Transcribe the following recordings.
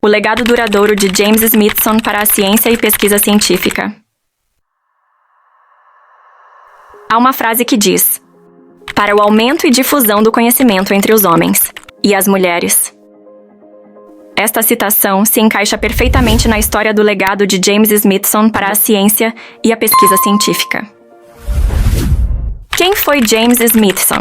O legado duradouro de James Smithson para a ciência e pesquisa científica. Há uma frase que diz: para o aumento e difusão do conhecimento entre os homens e as mulheres. Esta citação se encaixa perfeitamente na história do legado de James Smithson para a ciência e a pesquisa científica. Quem foi James Smithson?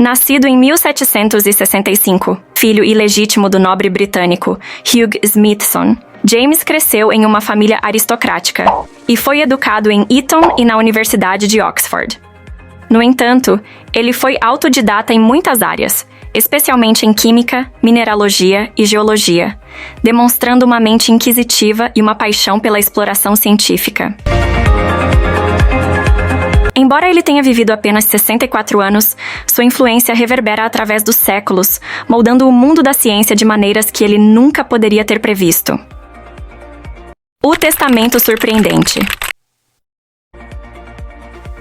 Nascido em 1765, filho ilegítimo do nobre britânico Hugh Smithson, James cresceu em uma família aristocrática e foi educado em Eton e na Universidade de Oxford. No entanto, ele foi autodidata em muitas áreas, especialmente em química, mineralogia e geologia, demonstrando uma mente inquisitiva e uma paixão pela exploração científica. Embora ele tenha vivido apenas 64 anos, sua influência reverbera através dos séculos, moldando o mundo da ciência de maneiras que ele nunca poderia ter previsto. O testamento surpreendente.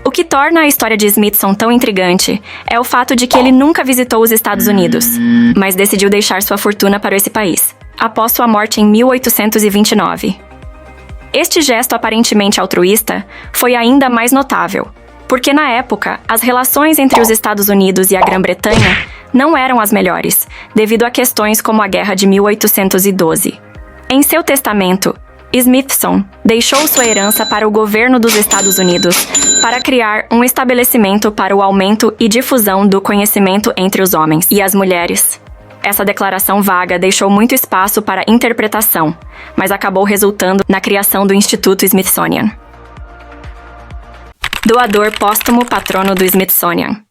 O que torna a história de Smithson tão intrigante é o fato de que ele nunca visitou os Estados Unidos, mas decidiu deixar sua fortuna para esse país, após sua morte em 1829. Este gesto aparentemente altruísta foi ainda mais notável, porque na época, as relações entre os Estados Unidos e a Grã-Bretanha não eram as melhores, devido a questões como a Guerra de 1812. Em seu testamento, Smithson deixou sua herança para o governo dos Estados Unidos para criar um estabelecimento para o aumento e difusão do conhecimento entre os homens e as mulheres. Essa declaração vaga deixou muito espaço para interpretação, mas acabou resultando na criação do Instituto Smithsonian. Doador póstumo patrono do Smithsonian.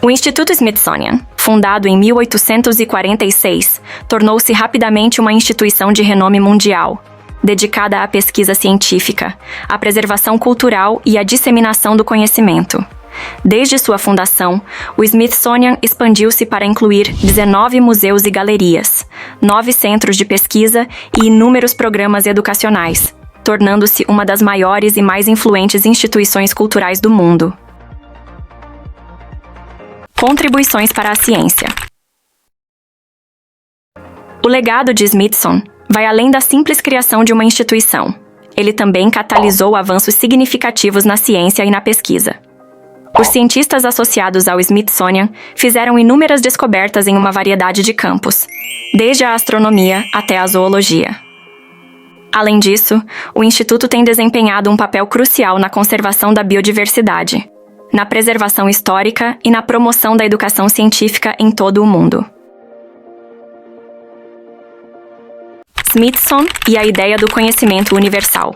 O Instituto Smithsonian, fundado em 1846, tornou-se rapidamente uma instituição de renome mundial, dedicada à pesquisa científica, à preservação cultural e à disseminação do conhecimento. Desde sua fundação, o Smithsonian expandiu-se para incluir 19 museus e galerias, 9 centros de pesquisa e inúmeros programas educacionais, tornando-se uma das maiores e mais influentes instituições culturais do mundo. Contribuições para a ciência. O legado de Smithson vai além da simples criação de uma instituição. Ele também catalisou avanços significativos na ciência e na pesquisa. Os cientistas associados ao Smithsonian fizeram inúmeras descobertas em uma variedade de campos, desde a astronomia até a zoologia. Além disso, o Instituto tem desempenhado um papel crucial na conservação da biodiversidade, na preservação histórica e na promoção da educação científica em todo o mundo. Smithson e a ideia do conhecimento universal.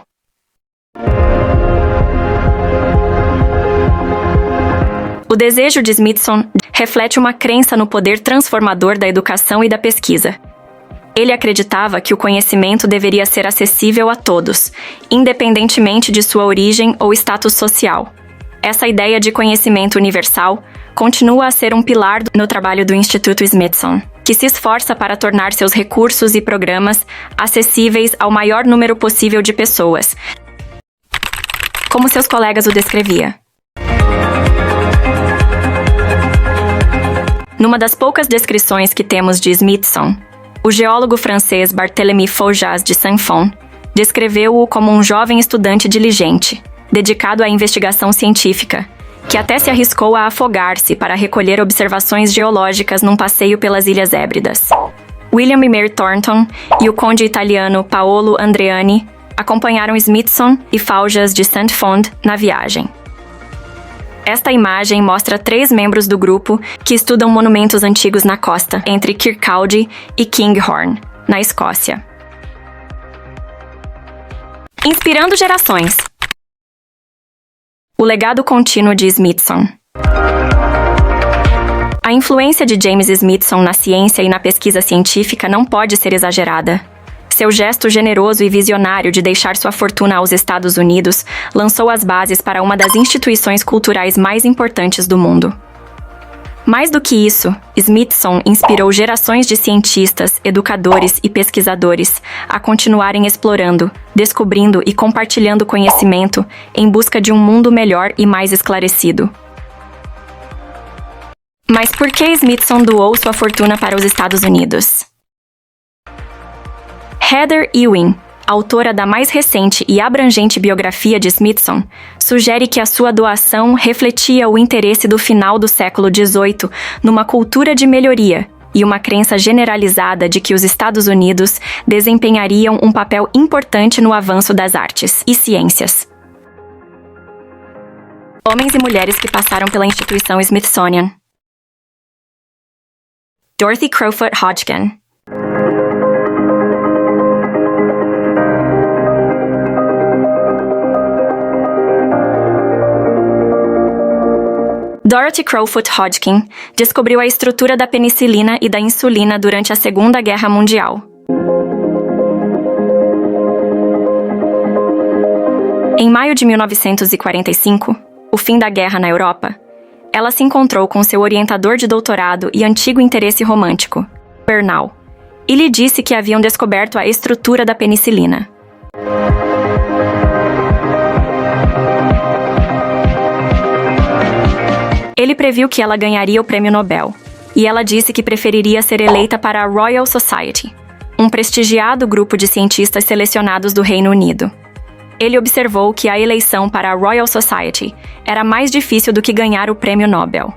O desejo de Smithson reflete uma crença no poder transformador da educação e da pesquisa. Ele acreditava que o conhecimento deveria ser acessível a todos, independentemente de sua origem ou status social. Essa ideia de conhecimento universal continua a ser um pilar no trabalho do Instituto Smithson, que se esforça para tornar seus recursos e programas acessíveis ao maior número possível de pessoas, como seus colegas o descreviam. Numa das poucas descrições que temos de Smithson, o geólogo francês Barthélemy Faujas de Saint-Fond descreveu-o como um jovem estudante diligente, dedicado à investigação científica, que até se arriscou a afogar-se para recolher observações geológicas num passeio pelas Ilhas Hébridas. William e Mary Thornton e o conde italiano Paolo Andreani acompanharam Smithson e Faujas de Saint-Fond na viagem. Esta imagem mostra 3 membros do grupo que estudam monumentos antigos na costa, entre Kirkcaldy e Kinghorn, na Escócia. Inspirando gerações. O legado contínuo de Smithson. A influência de James Smithson na ciência e na pesquisa científica não pode ser exagerada. Seu gesto generoso e visionário de deixar sua fortuna aos Estados Unidos lançou as bases para uma das instituições culturais mais importantes do mundo. Mais do que isso, Smithson inspirou gerações de cientistas, educadores e pesquisadores a continuarem explorando, descobrindo e compartilhando conhecimento em busca de um mundo melhor e mais esclarecido. Mas por que Smithson doou sua fortuna para os Estados Unidos? Heather Ewing, autora da mais recente e abrangente biografia de Smithson, sugere que a sua doação refletia o interesse do final do século XVIII numa cultura de melhoria e uma crença generalizada de que os Estados Unidos desempenhariam um papel importante no avanço das artes e ciências. Homens e mulheres que passaram pela instituição Smithsonian. Dorothy Crowfoot Hodgkin. Dorothy Crowfoot Hodgkin descobriu a estrutura da penicilina e da insulina durante a Segunda Guerra Mundial. Em maio de 1945, o fim da guerra na Europa, ela se encontrou com seu orientador de doutorado e antigo interesse romântico, Bernal, e lhe disse que haviam descoberto a estrutura da penicilina. Ele previu que ela ganharia o Prêmio Nobel, e ela disse que preferiria ser eleita para a Royal Society, um prestigiado grupo de cientistas selecionados do Reino Unido. Ele observou que a eleição para a Royal Society era mais difícil do que ganhar o Prêmio Nobel.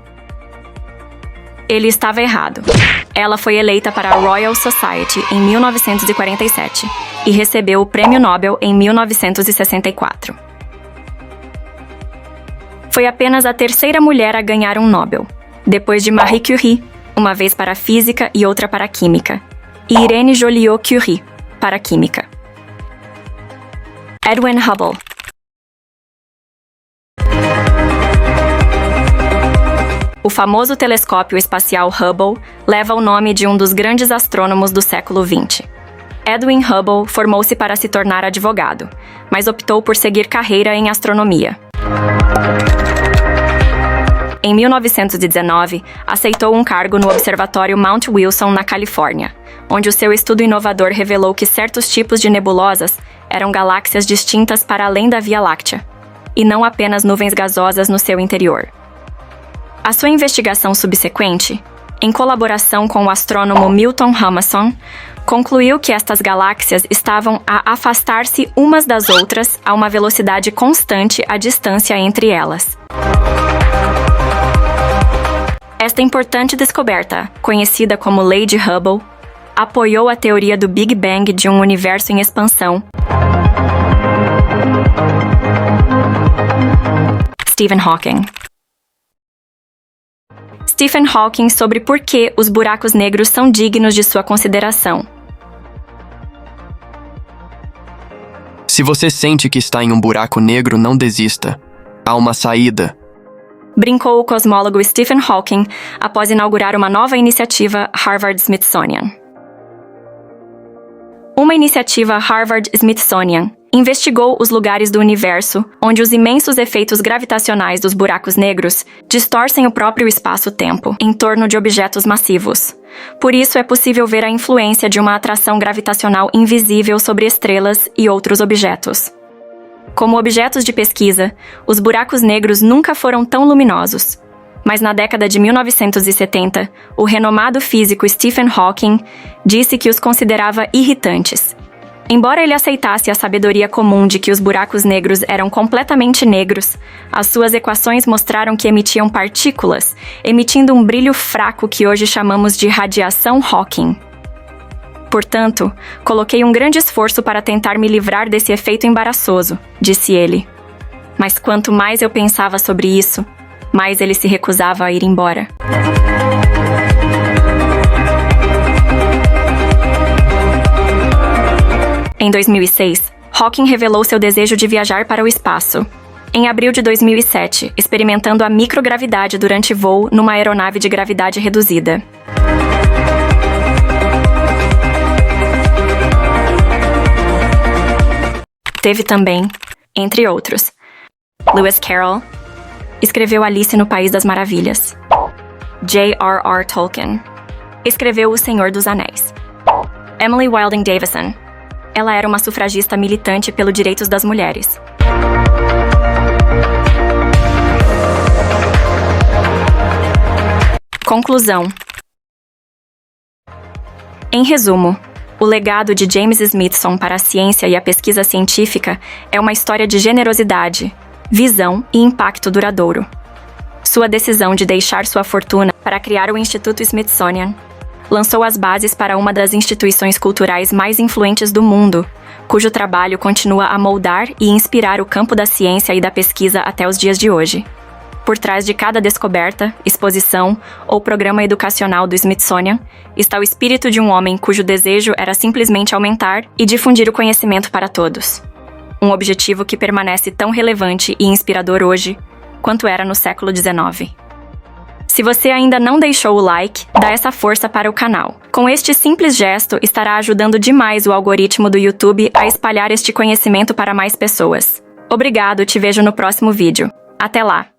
Ele estava errado. Ela foi eleita para a Royal Society em 1947 e recebeu o Prêmio Nobel em 1964. Foi apenas a terceira mulher a ganhar um Nobel, depois de Marie Curie, uma vez para a física e outra para a química, e Irene Joliot-Curie, para a química. Edwin Hubble. O famoso telescópio espacial Hubble leva o nome de um dos grandes astrônomos do século XX. Edwin Hubble formou-se para se tornar advogado, mas optou por seguir carreira em astronomia. Em 1919, aceitou um cargo no Observatório Mount Wilson, na Califórnia, onde o seu estudo inovador revelou que certos tipos de nebulosas eram galáxias distintas para além da Via Láctea, e não apenas nuvens gasosas no seu interior. A sua investigação subsequente, em colaboração com o astrônomo Milton Humason, concluiu que estas galáxias estavam a afastar-se umas das outras a uma velocidade constante à distância entre elas. Esta importante descoberta, conhecida como Lei de Hubble, apoiou a teoria do Big Bang de um universo em expansão. Stephen Hawking. Stephen Hawking sobre por que os buracos negros são dignos de sua consideração. Se você sente que está em um buraco negro, não desista. Há uma saída. Brincou o cosmólogo Stephen Hawking após inaugurar uma nova iniciativa Harvard-Smithsonian. Uma iniciativa Harvard-Smithsonian investigou os lugares do universo onde os imensos efeitos gravitacionais dos buracos negros distorcem o próprio espaço-tempo em torno de objetos massivos. Por isso é possível ver a influência de uma atração gravitacional invisível sobre estrelas e outros objetos. Como objetos de pesquisa, os buracos negros nunca foram tão luminosos. Mas na década de 1970, o renomado físico Stephen Hawking disse que os considerava irritantes. Embora ele aceitasse a sabedoria comum de que os buracos negros eram completamente negros, as suas equações mostraram que emitiam partículas, emitindo um brilho fraco que hoje chamamos de radiação Hawking. Portanto, coloquei um grande esforço para tentar me livrar desse efeito embaraçoso, disse ele. Mas quanto mais eu pensava sobre isso, mais ele se recusava a ir embora. Em 2006, Hawking revelou seu desejo de viajar para o espaço. Em abril de 2007, experimentando a microgravidade durante voo numa aeronave de gravidade reduzida. Teve também, entre outros, Lewis Carroll escreveu Alice no País das Maravilhas. J.R.R. Tolkien. Escreveu O Senhor dos Anéis. Emily Wilding Davison. Ela era uma sufragista militante pelos direitos das mulheres. Conclusão. Em resumo, o legado de James Smithson para a ciência e a pesquisa científica é uma história de generosidade, visão e impacto duradouro. Sua decisão de deixar sua fortuna para criar o Instituto Smithsonian lançou as bases para uma das instituições culturais mais influentes do mundo, cujo trabalho continua a moldar e inspirar o campo da ciência e da pesquisa até os dias de hoje. Por trás de cada descoberta, exposição ou programa educacional do Smithsonian está o espírito de um homem cujo desejo era simplesmente aumentar e difundir o conhecimento para todos. Um objetivo que permanece tão relevante e inspirador hoje quanto era no século XIX. Se você ainda não deixou o like, dá essa força para o canal. Com este simples gesto, estará ajudando demais o algoritmo do YouTube a espalhar este conhecimento para mais pessoas. Obrigado, te vejo no próximo vídeo. Até lá!